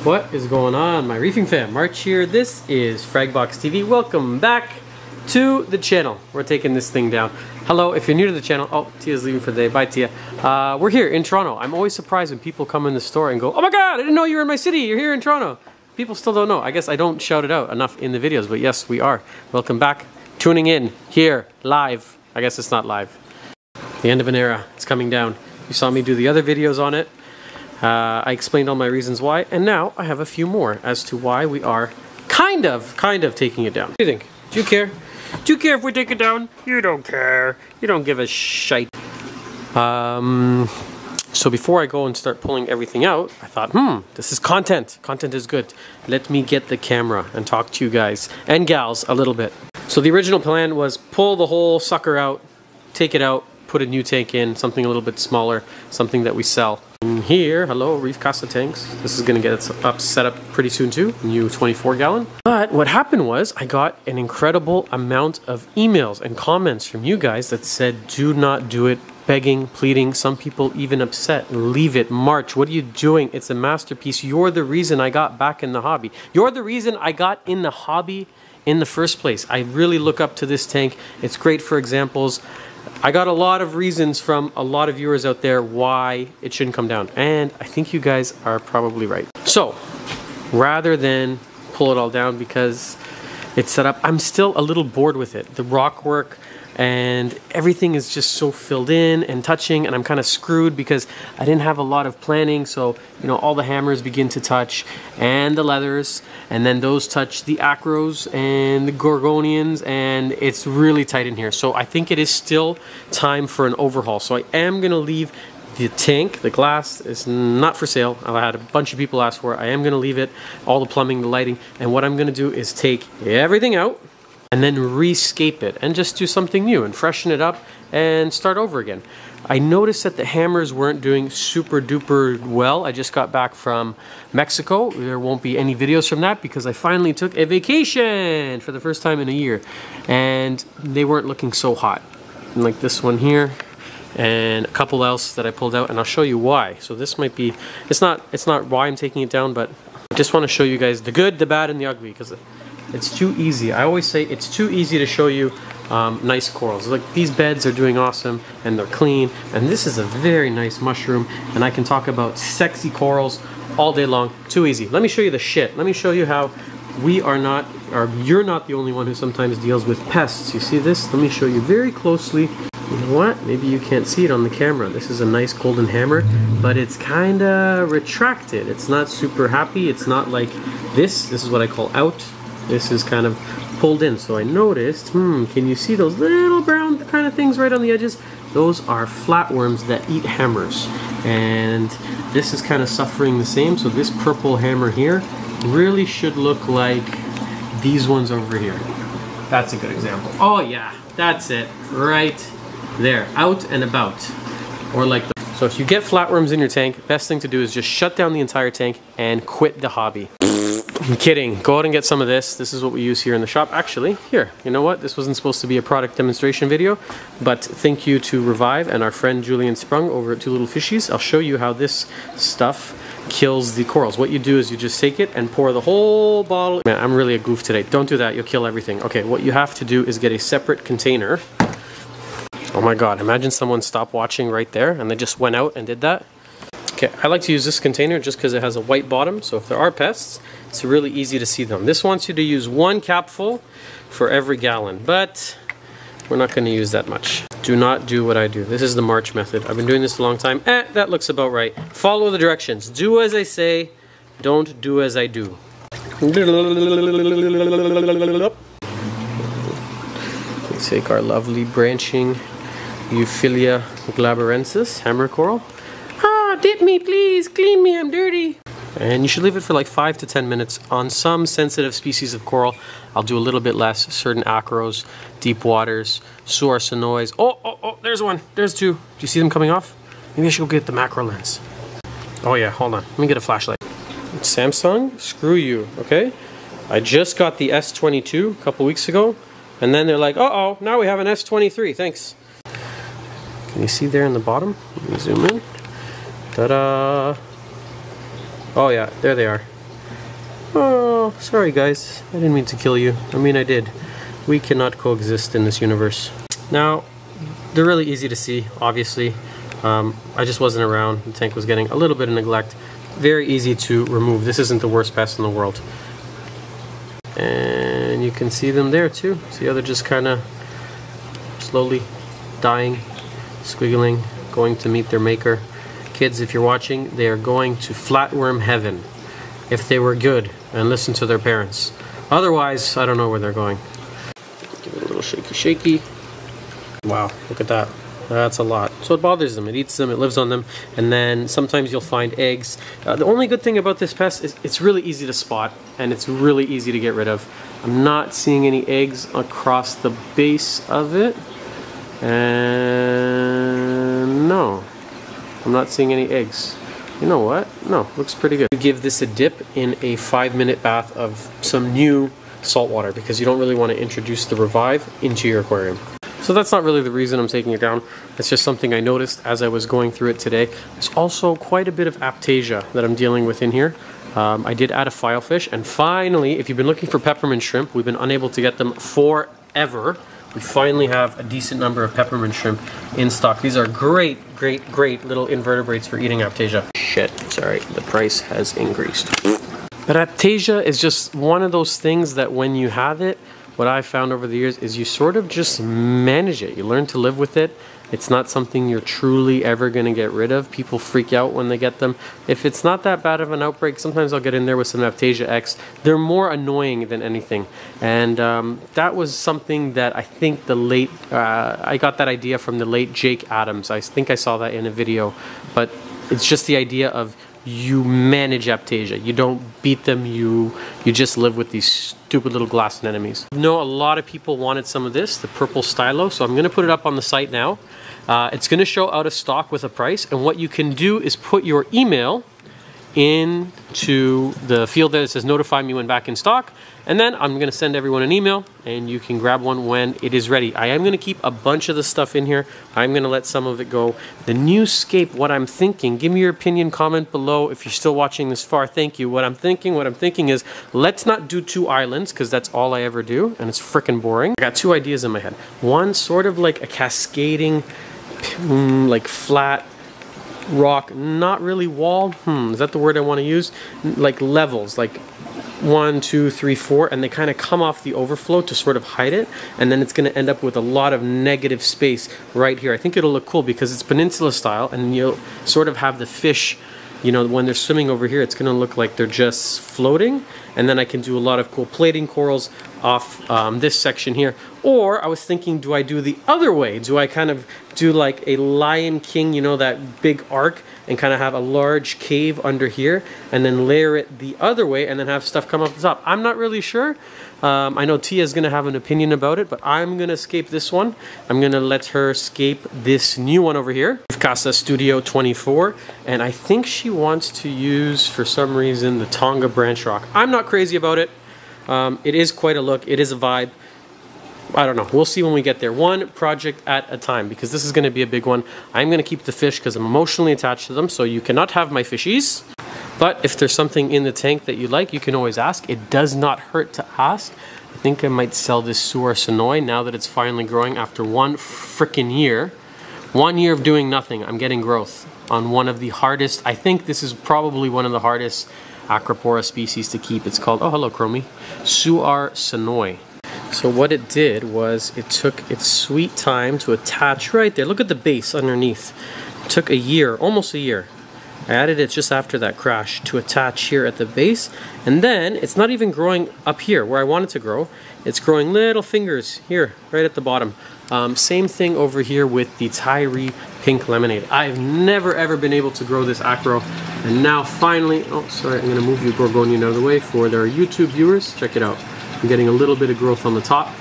What is going on, my reefing fam? March here. This is Fragbox TV. Welcome back to the channel. We're taking this thing down. Hello, if you're new to the channel. Oh, Tia's leaving for the day. Bye, Tia. We're here in Toronto. I'm always surprised when people come in the store and go, "Oh my God, I didn't know you were in my city. You're here in Toronto." People still don't know. I guess I don't shout it out enough in the videos, but yes, we are. Welcome back. Tuning in here live. I guess it's not live. The end of an era. It's coming down. You saw me do the other videos on it. I explained all my reasons why, and now I have a few more as to why we are kind of taking it down. What do you think? Do you care? Do you care if we take it down? You don't care. You don't give a shite. So before I go and start pulling everything out, I thought, this is content. Content is good. Let me get the camera and talk to you guys and gals a little bit. So the original plan was pull the whole sucker out, take it out, put a new tank in, something a little bit smaller, something that we sell. In here, hello, Reef Casa tanks. This is gonna get set up pretty soon too, new 24 gallon. But what happened was I got an incredible amount of emails and comments from you guys that said, do not do it, begging, pleading, some people even upset, leave it, March, what are you doing? It's a masterpiece. You're the reason I got back in the hobby. You're the reason I got in the hobby in the first place. I really look up to this tank. It's great for examples. I got a lot of reasons from a lot of viewers out there why it shouldn't come down, and I think you guys are probably right. So rather than pull it all down because it's set up, I'm still a little bored with it. The rock work and everything is just so filled in and touching, and I'm kind of screwed because I didn't have a lot of planning. So, you know, all the hammers begin to touch and the leathers, and then those touch the acros and the gorgonians, and it's really tight in here. So I think it is still time for an overhaul. So I am gonna leave the tank, the glass is not for sale. I had a bunch of people ask for it. I am gonna leave it, all the plumbing, the lighting, and what I'm gonna do is take everything out and then rescape it and just do something new and freshen it up and start over again. I noticed that the hammers weren't doing super duper well. I just got back from Mexico. There won't be any videos from that because I finally took a vacation for the first time in a year, and they weren't looking so hot. And like this one here and a couple else that I pulled out, and I'll show you why. So this might be, it's not why I'm taking it down, but I just want to show you guys the good, the bad, and the ugly, because it's too easy. I always say it's too easy to show you nice corals. Like these beds are doing awesome and they're clean, and this is a very nice mushroom, and I can talk about sexy corals all day long. Too easy. Let me show you the shit. Let me show you how we are not, or you're not the only one who sometimes deals with pests. You see this? Let me show you very closely. You know what? Maybe you can't see it on the camera. This is a nice golden hammer, but it's kind of retracted. It's not super happy. It's not like this. This is what I call out. This is kind of pulled in. So I noticed, can you see those little brown kind of things right on the edges? Those are flatworms that eat hammers. And this is kind of suffering the same. So this purple hammer here really should look like these ones over here. That's a good example. Oh yeah, that's it. Right there. Out and about. Or like the, so if you get flatworms in your tank, best thing to do is just shut down the entire tank and quit the hobby. I'm kidding. Go out and get some of this. This is what we use here in the shop. Actually, here, you know what? This wasn't supposed to be a product demonstration video, but thank you to Revive and our friend Julian Sprung over at Two Little Fishies. I'll show you how this stuff kills the corals. What you do is you just take it and pour the whole bottle. Man, I'm really a goof today. Don't do that. You'll kill everything. Okay, what you have to do is get a separate container. Oh my God, imagine someone stopped watching right there and they just went out and did that. Okay, I like to use this container just because it has a white bottom, so if there are pests, it's really easy to see them. This wants you to use 1 capful for every gallon, but we're not going to use that much. Do not do what I do. This is the March method. I've been doing this a long time. That looks about right. Follow the directions. Do as I say, don't do as I do. Let's take our lovely branching Euphilia glabarensis hammer coral. Dip me, please. Clean me. I'm dirty. And you should leave it for like 5 to 10 minutes. On some sensitive species of coral, I'll do a little bit less. Certain acros, deep waters, suarsonoids. Oh, there's one. There's two. Do you see them coming off? Maybe I should go get the macro lens. Oh yeah, hold on. Let me get a flashlight. Samsung, screw you, okay? I just got the S22 a couple weeks ago, and then they're like, uh-oh, now we have an S23. Thanks. Can you see there in the bottom? Let me zoom in. Ta-da! Oh yeah, there they are. Oh, sorry guys. I didn't mean to kill you. I mean, I did. We cannot coexist in this universe. Now, they're really easy to see, obviously. I just wasn't around. The tank was getting a little bit of neglect. Very easy to remove. This isn't the worst pest in the world. And you can see them there too. See how they're just kind of slowly dying, squiggling, going to meet their maker. Kids, if you're watching, they are going to flatworm heaven if they were good and listen to their parents. Otherwise, I don't know where they're going. Give it a little shaky shaky. Wow, look at that. That's a lot. So it bothers them, it eats them, it lives on them, and then sometimes you'll find eggs. The only good thing about this pest is it's really easy to spot and it's really easy to get rid of. I'm not seeing any eggs across the base of it. And no, I'm not seeing any eggs. You know what? No, looks pretty good. You give this a dip in a 5-minute bath of some new salt water because you don't really want to introduce the Revive into your aquarium. So that's not really the reason I'm taking it down. It's just something I noticed as I was going through it today. There's also quite a bit of aptasia that I'm dealing with in here. I did add a filefish, and finally, if you've been looking for peppermint shrimp, we've been unable to get them forever. We finally have a decent number of peppermint shrimp in stock. These are great little invertebrates for eating aptasia. Shit, sorry, the price has increased. But aptasia is just one of those things that when you have it, what I've found over the years is you sort of just manage it. You learn to live with it. It's not something you're truly ever going to get rid of. People freak out when they get them. If it's not that bad of an outbreak, sometimes I'll get in there with some Aptasia X. They're more annoying than anything. And that was something that I think I got that idea from the late Jake Adams. I think I saw that in a video. But it's just the idea of you manage Aptasia. You don't beat them, you just live with these stupid little glass anemones. I know a lot of people wanted some of this, the purple stylo, so I'm going to put it up on the site now. It's going to show out of stock with a price, and what you can do is put your email into the field that says notify me when back in stock, and then I'm going to send everyone an email and you can grab one when it is ready. I am going to keep a bunch of the stuff in here. I'm going to let some of it go. The new scape, what I'm thinking, give me your opinion, comment below if you're still watching this far. Thank you. What I'm thinking is let's not do 2 islands because that's all I ever do and it's freaking boring. I got 2 ideas in my head. One sort of like a cascading like flat rock, not really wall, is that the word I want to use? Like levels, like 1, 2, 3, 4, and they kind of come off the overflow to sort of hide it, and then it's going to end up with a lot of negative space right here. I think it'll look cool because it's peninsula style, and you'll sort of have the fish, you know, when they're swimming over here, it's going to look like they're just floating, and then I can do a lot of cool plating corals off this section here. Or I was thinking, do I do the other way? Do I kind of do like a Lion King, you know, that big arc, and kind of have a large cave under here, and then layer it the other way, and then have stuff come up the top? I'm not really sure. I know Tia's going to have an opinion about it, but I'm going to escape this one. I'm going to let her escape this new one over here, Casa Studio 24, and I think she wants to use, for some reason, the Tonga branch rock. I'm not crazy about it. It is quite a look. It is a vibe. I don't know. We'll see when we get there. One project at a time, because this is going to be a big one. I'm going to keep the fish because I'm emotionally attached to them, so you cannot have my fishies. But if there's something in the tank that you like, you can always ask. It does not hurt to ask. I think I might sell this Suar Sonoy now that it's finally growing after 1 frickin' year. 1 year of doing nothing. I'm getting growth on one of the hardest, I think this is probably one of the hardest Acropora species to keep. It's called, oh hello Chromie, Suar Sonoy. So what it did was it took its sweet time to attach right there. Look at the base underneath. It took a year, almost a year. I added it just after that crash to attach here at the base, and then it's not even growing up here where I want it to grow. It's growing little fingers here, right at the bottom. Same thing over here with the Tyree Pink Lemonade. I've never ever been able to grow this acro, and now finally, oh sorry, I'm going to move your Gorgonian out of the way for their YouTube viewers. Check it out. I'm getting a little bit of growth on the top,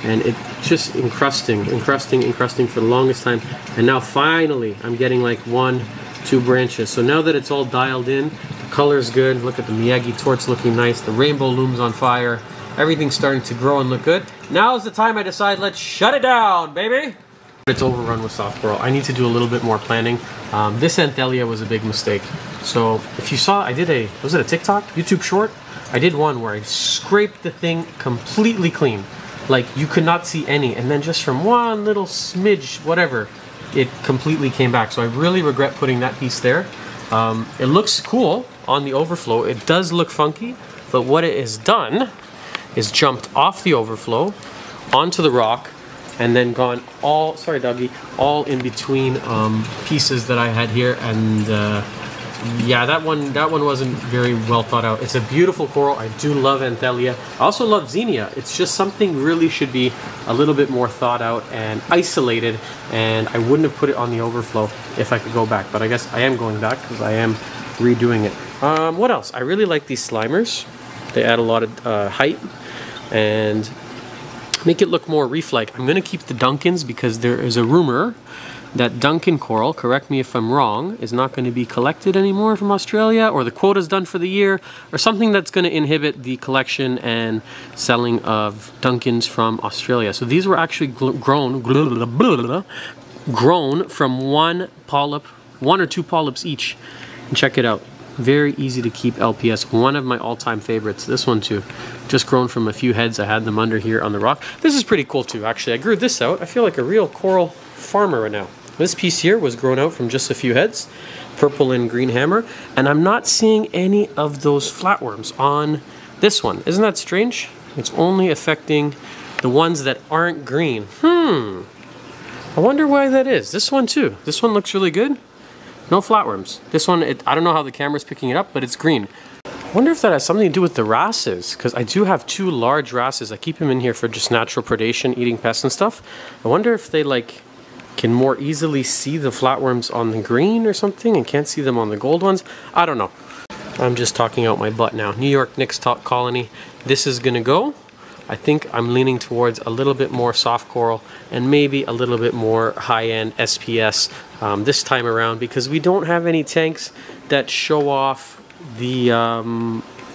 and it's just encrusting for the longest time, and now finally I'm getting like 1, 2 branches. So now that it's all dialed in, the color is good. Look at the Miyagi torts looking nice, the rainbow looms on fire, everything's starting to grow and look good. Now is the time I decide, let's shut it down, baby. It's overrun with soft coral. I need to do a little bit more planning. This Anthelia was a big mistake. So if you saw, I did was it a TikTok? YouTube short? I did one where I scraped the thing completely clean. Like you could not see any, and then just from one little smidge, whatever, it completely came back. So I really regret putting that piece there. It looks cool on the overflow. It does look funky, but what it has done is jumped off the overflow onto the rock, and then gone all, sorry doggy, all in between pieces that I had here, and yeah, that one wasn't very well thought out. It's a beautiful coral. I do love Anthelia. I also love Xenia. It's just something really should be a little bit more thought out and isolated, and I wouldn't have put it on the overflow if I could go back, but I guess I am going back because I am redoing it. What else? I really like these Slimers. They add a lot of height and make it look more reef-like. I'm going to keep the Duncans because there is a rumor that Duncan coral, correct me if I'm wrong, is not going to be collected anymore from Australia, or the quota's done for the year, or something that's going to inhibit the collection and selling of Duncans from Australia. So these were actually grown from one polyp, one or two polyps each. And check it out. Very easy to keep LPS. One of my all-time favorites. This one too. Just grown from a few heads. I had them under here on the rock. This is pretty cool too, actually. I grew this out. I feel like a real coral farmer right now. This piece here was grown out from just a few heads. Purple and green hammer. And I'm not seeing any of those flatworms on this one. Isn't that strange? It's only affecting the ones that aren't green. I wonder why that is. This one too. This one looks really good. No flatworms. This one, I don't know how the camera's picking it up, but it's green. I wonder if that has something to do with the wrasses, because I do have two large wrasses. I keep them in here for just natural predation, eating pests and stuff. I wonder if they like can more easily see the flatworms on the green or something and can't see them on the gold ones. I don't know. I'm just talking out my butt now. New York Knicks colony. This is gonna go. I think I'm leaning towards a little bit more soft coral and maybe a little bit more high-end SPS this time around, because we don't have any tanks that show off the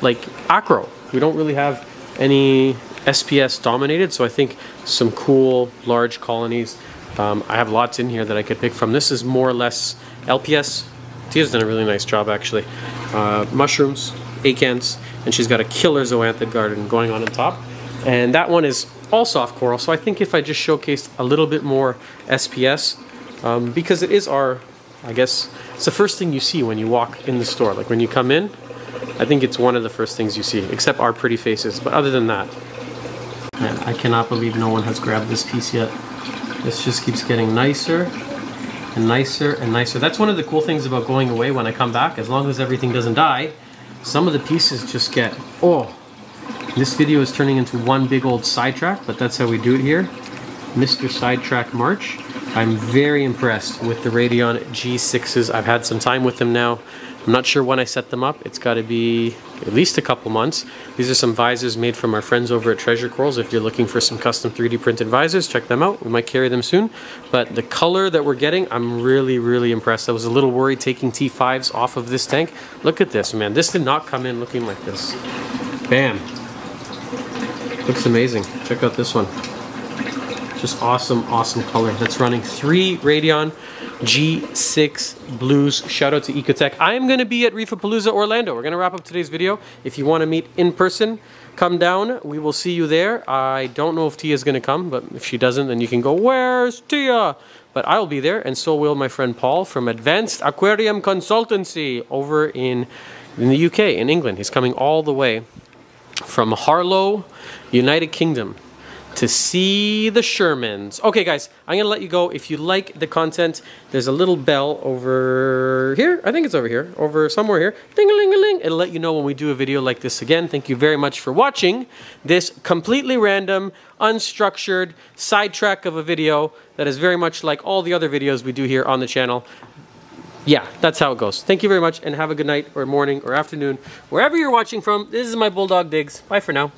like acro. We don't really have any SPS dominated, so I think some cool large colonies. I have lots in here that I could pick from. This is more or less LPS. Tia's done a really nice job actually. Mushrooms, acants, and she's got a killer zoanthid garden going on top. And that one is all soft coral, so I think if I just showcased a little bit more SPS, because it is our, I guess, it's the first thing you see when you walk in the store. Like when you come in, I think it's one of the first things you see, except our pretty faces. But other than that, man, I cannot believe no one has grabbed this piece yet. This just keeps getting nicer and nicer and nicer. That's one of the cool things about going away when I come back. As long as everything doesn't die, some of the pieces just get, oh. This video is turning into one big old sidetrack, but that's how we do it here. Mr. Sidetrack March. I'm very impressed with the Radion G6s. I've had some time with them now. I'm not sure when I set them up. It's got to be at least a couple months. These are some visors made from our friends over at Treasure Corals. If you're looking for some custom 3D printed visors, check them out. We might carry them soon. But the color that we're getting, I'm really, really impressed. I was a little worried taking T5s off of this tank. Look at this, man. This did not come in looking like this. Bam. Looks amazing. Check out this one. Just awesome, awesome color. That's running 3 Radion G6 blues. Shout out to Ecotech. I am going to be at Reefapalooza Orlando. We're going to wrap up today's video. If you want to meet in person, come down. We will see you there. I don't know if Tia's going to come, but if she doesn't, then you can go, where's Tia? But I'll be there, and so will my friend Paul from Advanced Aquarium Consultancy over in the UK, in England. He's coming all the way from Harlow, United Kingdom, to see the Shermans. Okay guys, I'm gonna let you go. If you like the content, there's a little bell over here. I think it's over here, over somewhere here. Ding-a-ling-a-ling. It'll let you know when we do a video like this again. Thank you very much for watching this completely random, unstructured sidetrack of a video that is very much like all the other videos we do here on the channel. Yeah, that's how it goes. Thank you very much, and have a good night, or morning, or afternoon, wherever you're watching from. This is my Bulldog Digs. Bye for now.